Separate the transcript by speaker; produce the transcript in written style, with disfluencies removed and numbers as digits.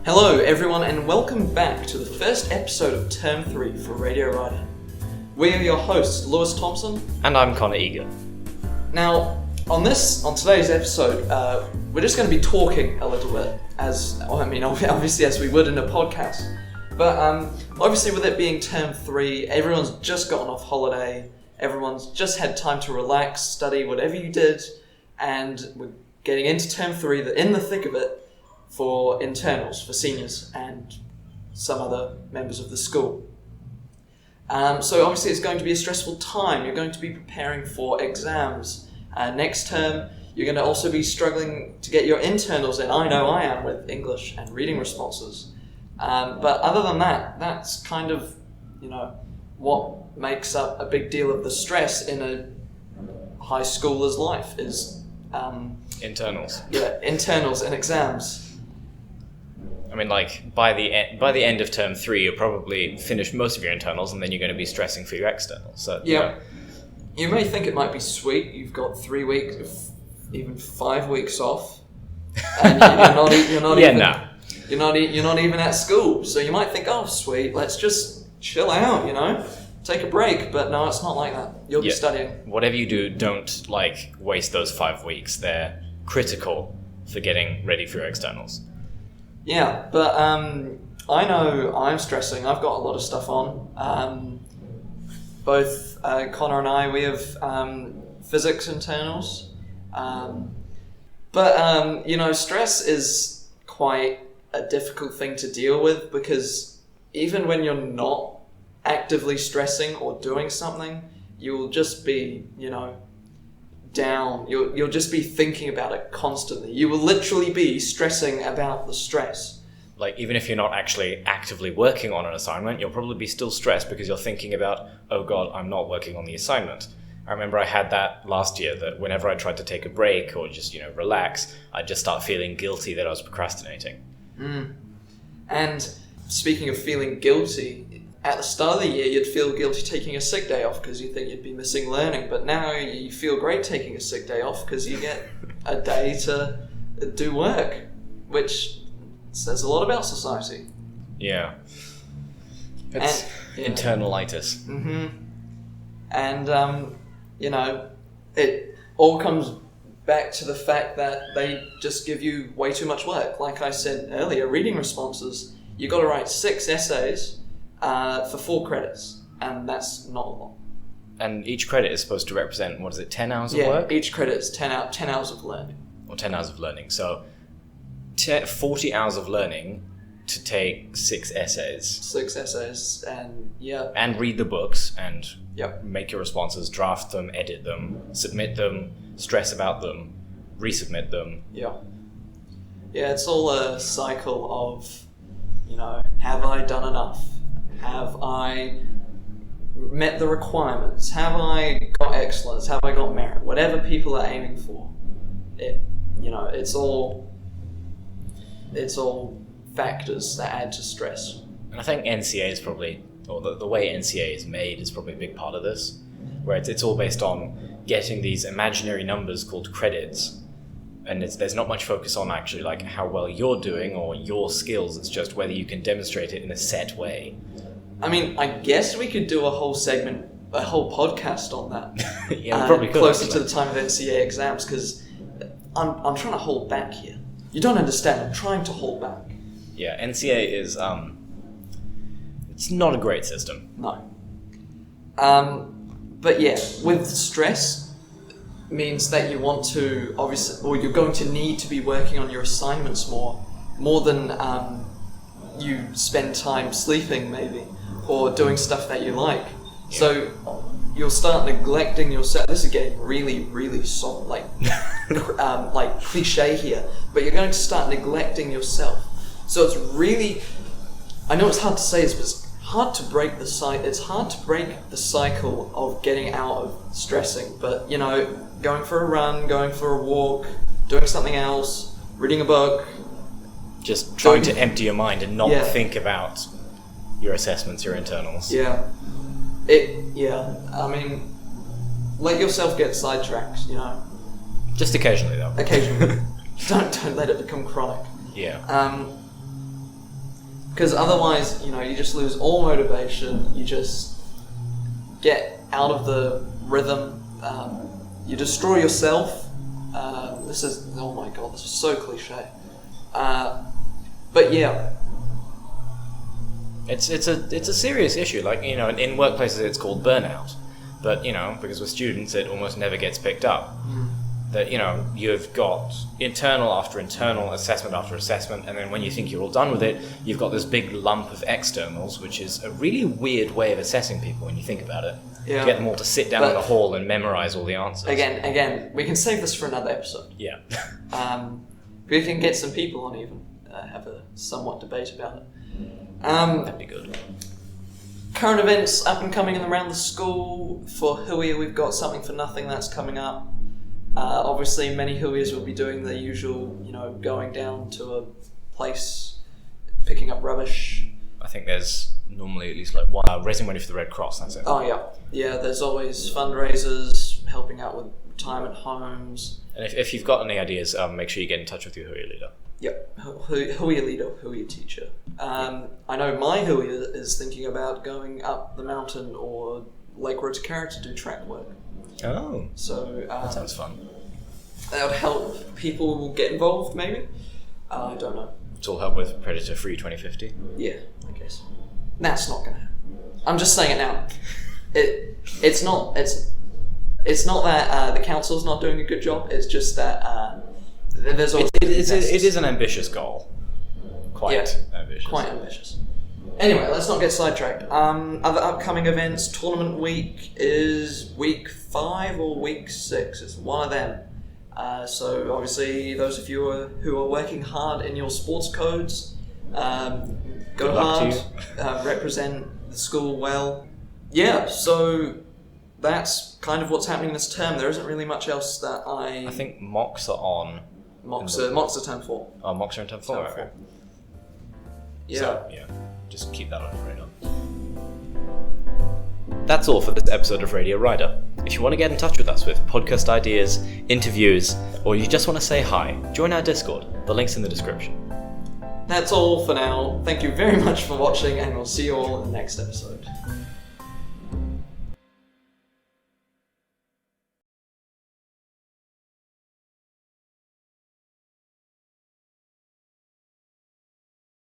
Speaker 1: Hello everyone and welcome back to the first episode of Term 3 for Radio Ryder. We are your hosts, Lewis Thompson.
Speaker 2: And I'm Connor Eager.
Speaker 1: Now, on today's episode, we're just going to be talking a little bit, obviously as we would in a podcast. But obviously with it being Term 3, everyone's just gotten off holiday, everyone's just had time to relax, study, whatever you did, and we're getting into Term 3, in the thick of it, for internals, for seniors, and some other members of the school. So obviously it's going to be a stressful time. You're going to be preparing for exams. Next term, you're going to also be struggling to get your internals in. I know I am with English and reading responses. But other than that, that's kind of, what makes up a big deal of the stress in a high schooler's life is...
Speaker 2: internals.
Speaker 1: Yeah, internals and exams.
Speaker 2: I mean, by the end of Term 3, you'll probably finish most of your internals, and then you're going to be stressing for your externals. So,
Speaker 1: yeah. You may think it might be sweet. You've got 3 weeks, even 5 weeks off, and you're not even at school. So you might think, oh, sweet, let's just chill out, take a break. But no, it's not like that. You'll be studying. Whatever
Speaker 2: you do, don't waste those 5 weeks. They're critical for getting ready for your externals.
Speaker 1: Yeah, but I know I'm stressing. I've got a lot of stuff on. Both Connor and I, we have physics internals. But stress is quite a difficult thing to deal with because even when you're not actively stressing or doing something, you'll just be, down. You'll just be thinking about it constantly. You will literally be stressing about the stress.
Speaker 2: Even if you're not actually actively working on an assignment, you'll probably be still stressed because you're thinking about, oh God, I'm not working on the assignment. I remember I had that last year, that whenever I tried to take a break or just, relax, I'd just start feeling guilty that I was procrastinating.
Speaker 1: And speaking of feeling guilty, at the start of the year, you'd feel guilty taking a sick day off because you think you'd be missing learning. But now you feel great taking a sick day off because you get a day to do work, which says a lot about society.
Speaker 2: Yeah. It's internalitis.
Speaker 1: Mm-hmm. And, it all comes back to the fact that they just give you way too much work. Like I said earlier, reading responses, you got to write 6 essays for 4 credits, and that's not a lot.
Speaker 2: And each credit is supposed to represent, 10 hours of work?
Speaker 1: Yeah, each credit is 10 hours of learning.
Speaker 2: Or 10 hours of learning. So 40 hours of learning to take 6 essays.
Speaker 1: 6 essays, and yeah.
Speaker 2: And read the books, and make your responses, draft them, edit them, submit them, stress about them, resubmit them.
Speaker 1: Yeah. Yeah, it's all a cycle of, have I done enough? Have I met the requirements? Have I got excellence? Have I got merit? Whatever people are aiming for, it's all factors that add to stress.
Speaker 2: And I think NCA is probably, or the way NCA is made is probably a big part of this, where it's all based on getting these imaginary numbers called credits. And there's not much focus on actually how well you're doing or your skills. It's just whether you can demonstrate it in a set way.
Speaker 1: I mean, I guess we could do a whole podcast on that.
Speaker 2: Yeah, we probably could.
Speaker 1: Closer to the time of NCA exams, because I'm trying to hold back here. You don't understand. I'm trying to hold back.
Speaker 2: Yeah, NCA is it's not a great system.
Speaker 1: No. But yeah, with stress means that you want to you're going to need to be working on your assignments more than you spend time sleeping maybe or doing stuff that you like. Yeah. So you'll start neglecting yourself. This is getting really, really soft, like cliche here, but you're going to start neglecting yourself. So it's really, I know it's hard to say this, but it's hard to break the cycle. It's hard to break the cycle of getting out of stressing. But going for a run, going for a walk, doing something else, reading a book,
Speaker 2: just trying to empty your mind and not think about your assessments, your internals.
Speaker 1: Yeah. I mean, let yourself get sidetracked,
Speaker 2: Just occasionally, though.
Speaker 1: Occasionally. Don't let it become chronic.
Speaker 2: Yeah.
Speaker 1: Because otherwise, you just lose all motivation. You just get out of the rhythm. You destroy yourself. Oh my god, this is so cliche. But yeah.
Speaker 2: It's a serious issue. Like, in workplaces it's called burnout. But, because with students it almost never gets picked up. That, you've got internal after internal, assessment after assessment, and then when you think you're all done with it, you've got this big lump of externals, which is a really weird way of assessing people when you think about it.
Speaker 1: Yeah.
Speaker 2: To get them all to sit down in the hall and memorize all the answers.
Speaker 1: Again, we can save this for another episode.
Speaker 2: Yeah.
Speaker 1: We can get some people on even, have a somewhat debate about it. That'd
Speaker 2: be good.
Speaker 1: Current events up and coming in around the school. For Hui, we've got something for nothing that's coming up. Obviously, many Huiers will be doing the usual, going down to a place, picking up rubbish.
Speaker 2: I think there's normally at least raising money for the Red Cross, that's it.
Speaker 1: Oh, yeah. Yeah, there's always fundraisers, helping out with retirement homes.
Speaker 2: And if you've got any ideas, make sure you get in touch with your Hui leader.
Speaker 1: Yep, Hui leader, Hui teacher. I know my Hui is thinking about going up the mountain or Lake Road to Carrot to do track work.
Speaker 2: Oh,
Speaker 1: so
Speaker 2: that sounds fun.
Speaker 1: That would help people get involved, maybe. I don't know.
Speaker 2: It's all help with Predator Free 2050.
Speaker 1: Yeah, I guess. That's not gonna happen. I'm just saying it now. It's not that the council's not doing a good job. It's just that there's always
Speaker 2: it is an ambitious goal. Quite ambitious.
Speaker 1: Quite ambitious. Anyway, let's not get sidetracked. Other upcoming events. Tournament week is week 5 or week 6. It's one of them. So obviously, those of you who are working hard in your sports codes, go hard, represent the school well. Yeah, so that's kind of what's happening this term. There isn't really much else that I
Speaker 2: think mocks are on.
Speaker 1: Mocks are term 4.
Speaker 2: Oh, mocks are in term 4.
Speaker 1: Term 4. Yeah.
Speaker 2: So, just keep that on your radar. That's all for this episode of Radio Ryder. If you want to get in touch with us with podcast ideas, interviews, or you just want to say hi, join our Discord. The link's in the description.
Speaker 1: That's all for now. Thank you very much for watching, and we'll see you all in the next episode.